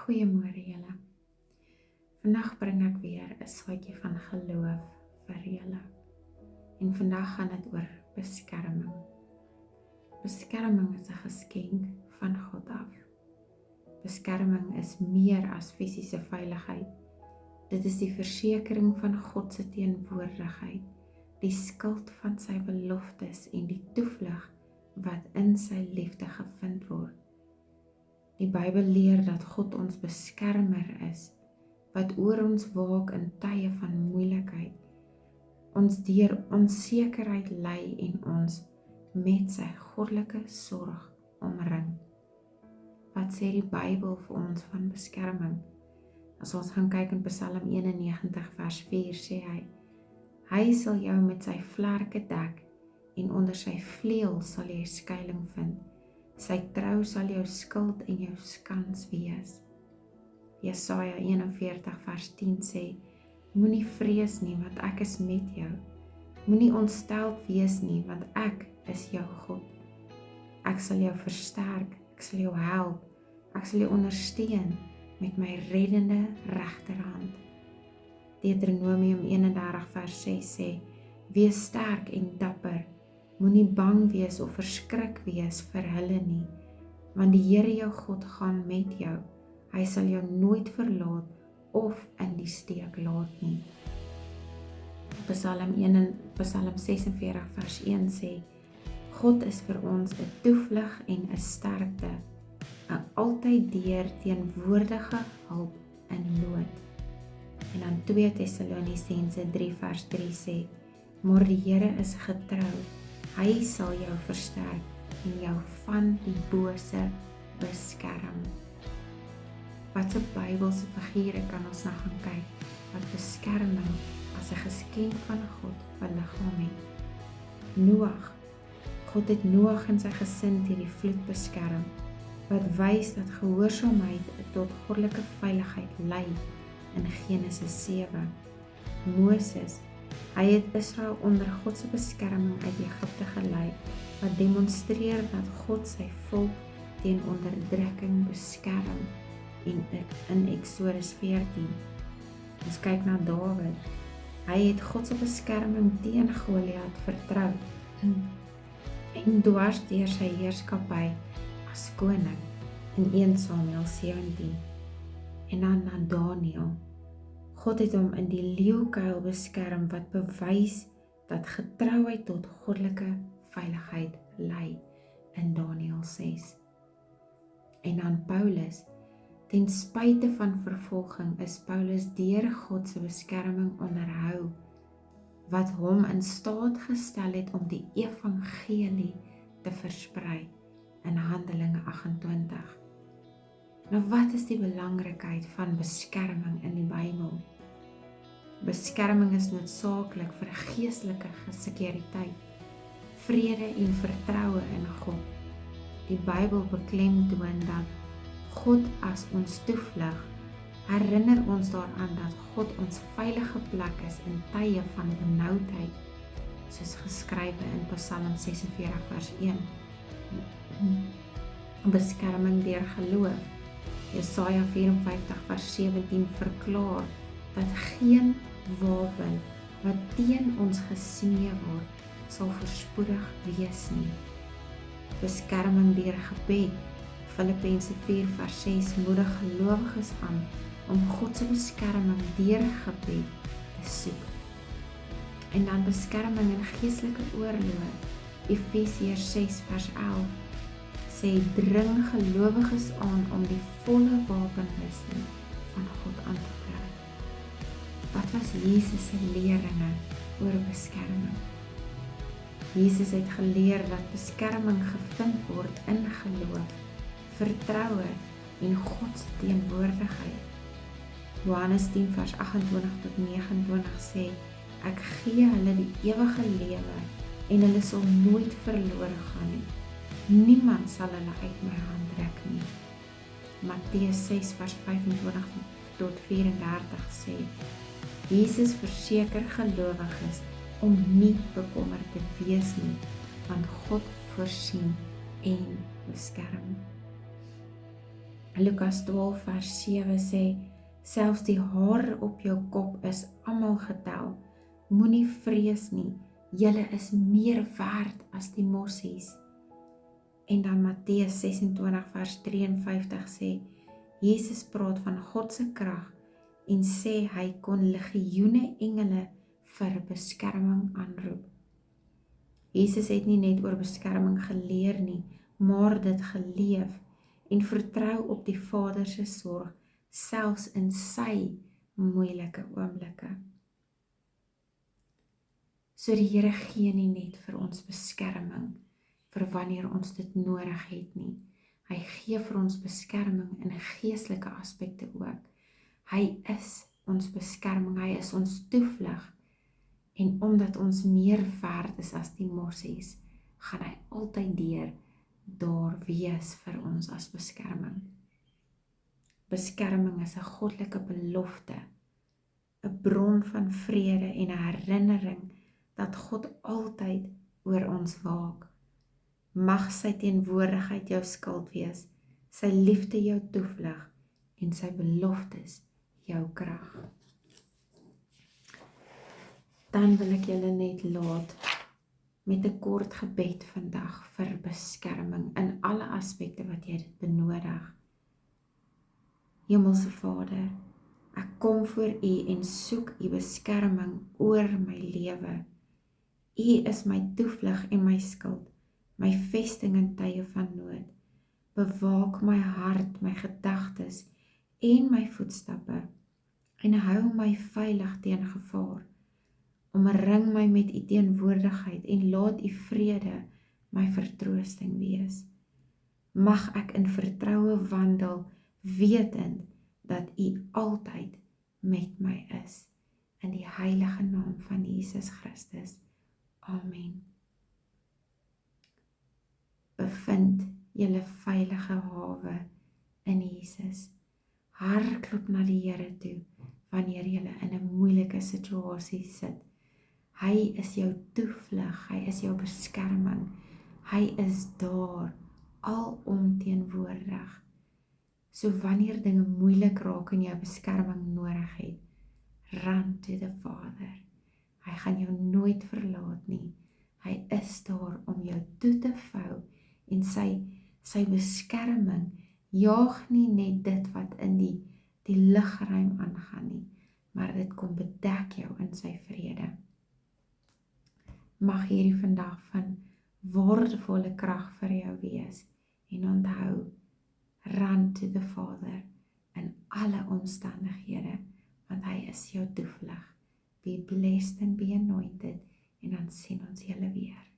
Goeiemôre julle. Vandag bring ek weer 'n saadjie van geloof vir julle. En vandag gaan dit oor beskerming. Beskerming is 'n geskenk van God af. Beskerming is meer as fisiese veiligheid. Dit is die versekering van God se teenwoordigheid, die skild van sy beloftes en die toevlug wat in sy liefde gevind word. Die Bybel leer dat God ons beskermer is, wat oor ons waak in tye van moeilikheid, ons deur onsekerheid lei en ons met sy goddelike sorg omring. Wat sê die Bybel vir ons van beskerming? As ons gaan kyk in Psalm 91 vers 4 sê hy sal jou met sy vlerke dek en onder sy vleuel sal jy skuiling vind. Sy trou sal jou skild en jou skans wees. Jesaja 41 vers 10 sê, moenie vrees nie, want ek is met jou. Moenie ontsteld wees nie, want ek is jou God. Ek sal jou versterk, ek sal jou help, ek sal jou ondersteun met my reddende regterhand. Deuteronomium 31 vers 6 sê, wees sterk en dapper, moenie bang wees of verskrik wees vir hulle nie, want die Here jou God gaan met jou. Hy sal jou nooit verlaat of in die steek laat nie. Psalm 46 vers 1 sê, God is vir ons 'n toevlug en 'n sterkte, 'n altyd deur teenwoordige hulp in nood. En dan 2 Tessalonisense 3 vers 3 sê, maar die Here is getrou, hy sal jou versterk en jou van die bose beskerm. Watse Bybelse figure kan ons nou gaan kyk, wat beskerming as 'n geskenk van God beliggaam het? Noag. God het Noag en sy gesin teen die vloed beskerm, wat wys dat gehoorsaamheid tot goddelike veiligheid lei in Genesis 7. Moses, hy het Israel onder God se beskerming uit Egipte gelei, wat demonstreer dat God sy volk teen onderdrukking beskerm in Exodus 14. Ons kyk na Dawid. Hy het God se beskerming teen Goliat vertrou en dwars deur sy heerskappy as koning in 1 Samuel 17. En dan na Daniël. God het hom in die leeukuil beskerm wat bewys dat getrouheid tot goddelike veiligheid lei in Daniël 6. En dan Paulus. Ten spyte van vervolging is Paulus deur God se beskerming onderhou, wat hom in staat gestel het om die evangelie te versprei in Handelinge 28. Nou wat is die belangrikheid van beskerming in die Bybel? Beskerming is noodsaaklik vir geestelike sekuriteit, vrede en vertroue in God. Die Bybel beklemtoon dat God as ons toevlug, herinner ons daaraan dat God ons veilige plek is in tye van benoudheid, soos geskrywe in Psalm 46 vers 1. Beskerming deur geloof. Jesaja 54 vers 17 verklaar dat geen wapen wat teen ons gesmee word, sal voorspoedig wees nie. Beskerming deur gebed. Filippense 4 vers 6 moedig gelowiges aan om God se beskerming deur gebed te soek. En dan beskerming in geestelike oorloë. Efesiërs 6 vers 11 sê dring gelowiges aan om die volle wapenrusting van God aan te trek. Wat was Jesus se leringe oor beskerming? Jesus het geleer dat beskerming gevind word in geloof, vertroue en God se teenwoordigheid. Johannes 10 vers 28 tot 29 sê, ek gee hulle die ewige lewe en hulle sal nooit verlore gaan nie. Niemand sal hulle uit my hand ruk nie. Matteus 6 vers 25 tot 34 sê, Jesus verseker gelowiges om nie bekommerd te wees nie, want God voorsien en beskerm. Lukas 12 vers 7 sê, selfs die hare op jou kop is almal getel. Moenie vrees nie, julle is meer werd as die mossies. En dan Matteus 26 vers 53 sê, Jesus praat van God se krag en sê hy kon legioene engele vir beskerming aanroep. Jesus het nie net oor beskerming geleer nie, maar dit geleef en vertrou op die Vader se sorg, selfs in sy moeilike oomblikke. So die Here gee nie net vir ons beskerming vir wanneer ons dit nodig het nie. Hy gee vir ons beskerming in geestelike aspekte ook. Hy is ons beskerming, hy is ons toevlug. En omdat ons meer werd is as die mossies, gaan hy altyd daar wees vir ons as beskerming. Beskerming is 'n goddelike belofte, 'n bron van vrede en 'n herinnering dat God altyd oor ons waak. Mag sy teenwoordigheid jou skild wees, sy liefde jou toevlug en sy beloftes jou krag. Dan wil ek julle net laat met 'n kort gebed vandag vir beskerming in alle aspekte wat jy dit benodig. Hemelse Vader, ek kom voor U en soek U beskerming oor my lewe. U is my toevlug en my skild, my vesting in tye van nood. Bewaak my hart, my gedagtes en my voetstappe en hou my veilig teen gevaar. Omring my met U teenwoordigheid en laat U vrede my vertroosting wees. Mag ek in vertroue wandel, wetend dat U altyd met my is. In die heilige naam van Jesus Christus. Amen. Bevind julle veilige hawe in Jesus. Hardloop na die Here toe wanneer julle in 'n moeilike situasie sit. Hy is jou toevlug, hy is jou beskerming. Hy is daar, alomteenwoordig. So wanneer dinge moeilik raak en jou beskerming nodig het, run to the Father. Hy gaan jou nooit verlaat nie. Hy is daar om jou toe te vou en sy beskerming jaag nie net dit wat in die lugruim aangaan nie, maar dit kom bedek jou in sy vrede. Mag hierdie vandag van waardevolle krag vir jou wees en onthou, run to the Father in alle omstandighede, want hy is jou toevlug. Be blessed and be anointed, en dan sien ons julle weer.